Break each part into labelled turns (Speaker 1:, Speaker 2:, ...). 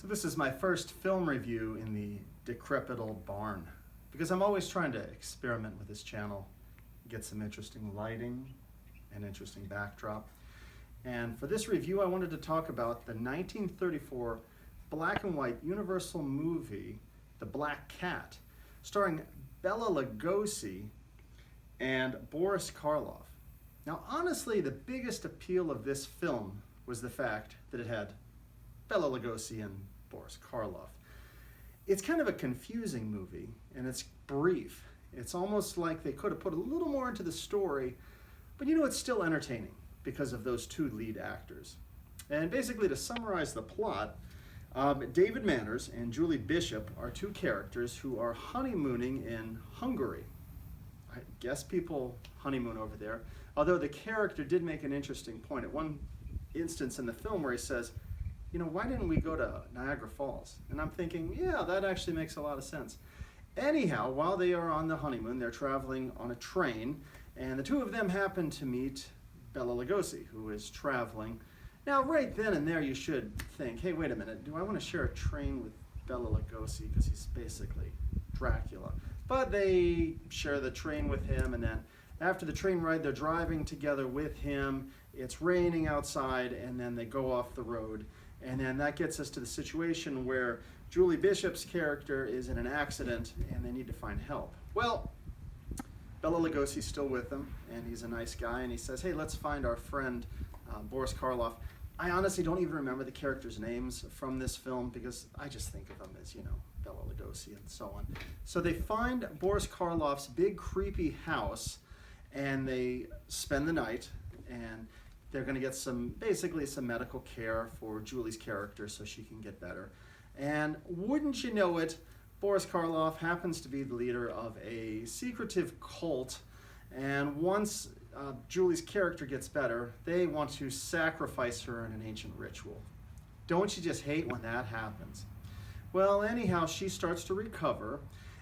Speaker 1: So this is my first film review in the decrepit old barn, because I'm always trying to experiment with this channel, get some interesting lighting and interesting backdrop. And for this review I wanted to talk about the 1934 black and white Universal movie, The Black Cat, starring Bela Lugosi and Boris Karloff. Now honestly, the biggest appeal of this film was the fact that it had Bela Lugosi and Boris Karloff. It's kind of a confusing movie, and it's brief. It's almost like they could have put a little more into the story, but it's still entertaining because of those two lead actors. And basically, to summarize the plot, David Manners and Julie Bishop are two characters who are honeymooning in Hungary. I guess people honeymoon over there, although the character did make an interesting point at one instance in the film where he says, why didn't we go to Niagara Falls? And I'm thinking, yeah, that actually makes a lot of sense. Anyhow, while they are on the honeymoon, they're traveling on a train, and the two of them happen to meet Bela Lugosi, who is traveling. Now, right then and there, you should think, hey, wait a minute, do I want to share a train with Bela Lugosi? Because he's basically Dracula. But they share the train with him, and then after the train ride, they're driving together with him. It's raining outside, and then they go off the road. And then that gets us to the situation where Julie Bishop's character is in an accident and they need to find help. Well, Bela Lugosi's still with them, and he's a nice guy, and he says, hey, let's find our friend Boris Karloff. I honestly don't even remember the characters' names from this film because I just think of them as, Bela Lugosi and so on. So they find Boris Karloff's big creepy house, and they spend the night, and they're going to get basically some medical care for Julie's character so she can get better. And wouldn't you know it, Boris Karloff happens to be the leader of a secretive cult, and once Julie's character gets better, they want to sacrifice her in an ancient ritual. Don't you just hate when that happens? Well, anyhow, she starts to recover,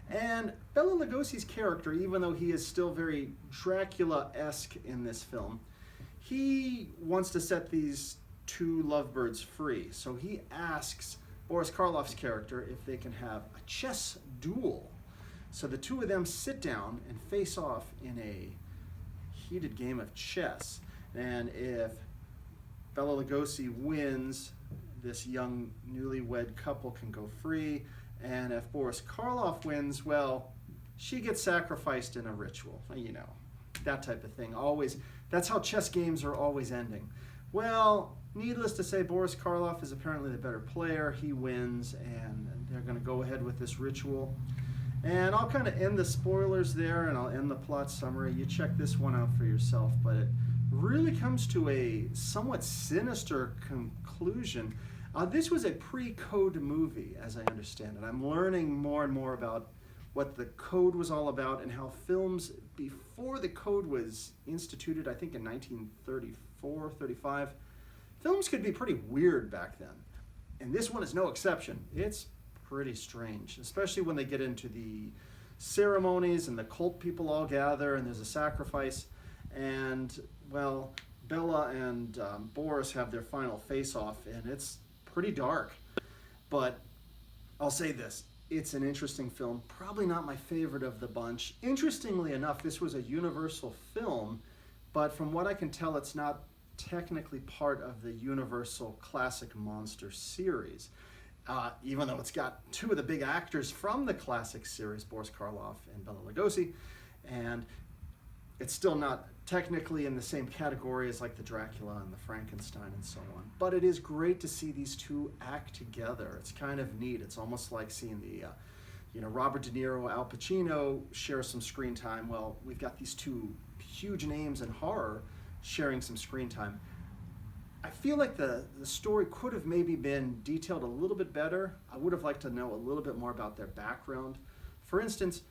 Speaker 1: and Bela Lugosi's character, even though he is still very Dracula-esque in this film, he wants to set these two lovebirds free. So he asks Boris Karloff's character if they can have a chess duel. So the two of them sit down and face off in a heated game of chess. And if Bela Lugosi wins, this young newlywed couple can go free. And if Boris Karloff wins, well, she gets sacrificed in a ritual. That type of thing. Always, that's how chess games are always ending. Well, needless to say, Boris Karloff is apparently the better player. He wins, and they're going to go ahead with this ritual. And I'll kind of end the spoilers there, and I'll end the plot summary. You check this one out for yourself, but it really comes to a somewhat sinister conclusion. This was a pre-code movie, as I understand it. I'm learning more and more about what the code was all about and how films before the code was instituted, I think in 1934, 35, films could be pretty weird back then. And this one is no exception. It's pretty strange, especially when they get into the ceremonies and the cult people all gather and there's a sacrifice. And, well, Bela and Boris have their final face-off, and it's pretty dark. But I'll say this. It's an interesting film, probably not my favorite of the bunch. Interestingly enough, this was a Universal film, but from what I can tell, it's not technically part of the Universal Classic Monster series, even though it's got two of the big actors from the classic series, Boris Karloff and Bela Lugosi, and it's still not technically in the same category as like the Dracula and the Frankenstein and so on. But it is great to see these two act together. It's kind of neat. It's almost like seeing the, Robert De Niro, Al Pacino share some screen time. Well, we've got these two huge names in horror sharing some screen time. I feel like the story could have maybe been detailed a little bit better. I would have liked to know a little bit more about their background. For instance,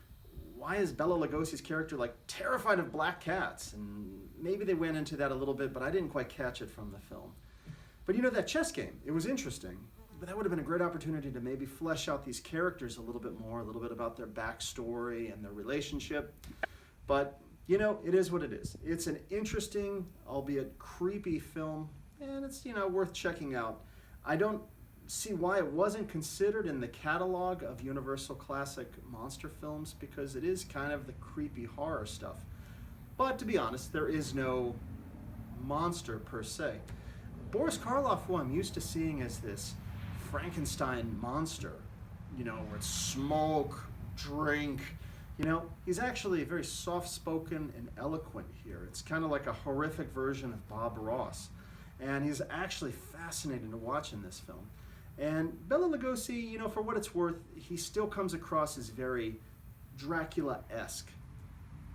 Speaker 1: why is Bela Lugosi's character terrified of black cats? And maybe they went into that a little bit, but I didn't quite catch it from the film. But that chess game, it was interesting. But that would have been a great opportunity to maybe flesh out these characters a little bit more, a little bit about their backstory and their relationship. But, it is what it is. It's an interesting, albeit creepy film, and it's, worth checking out. I don't see why it wasn't considered in the catalog of Universal Classic monster films, because it is kind of the creepy horror stuff. But to be honest, there is no monster per se. Boris Karloff, who I'm used to seeing as this Frankenstein monster, where it's smoke, drink, he's actually very soft-spoken and eloquent here. It's kind of like a horrific version of Bob Ross. And he's actually fascinating to watch in this film. And Bela Lugosi, for what it's worth, he still comes across as very Dracula-esque.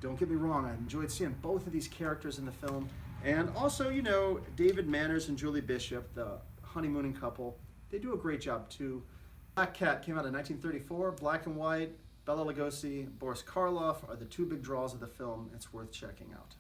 Speaker 1: Don't get me wrong, I enjoyed seeing both of these characters in the film. And also, David Manners and Julie Bishop, the honeymooning couple, they do a great job too. Black Cat came out in 1934, black and white. Bela Lugosi, Boris Karloff are the two big draws of the film. It's worth checking out.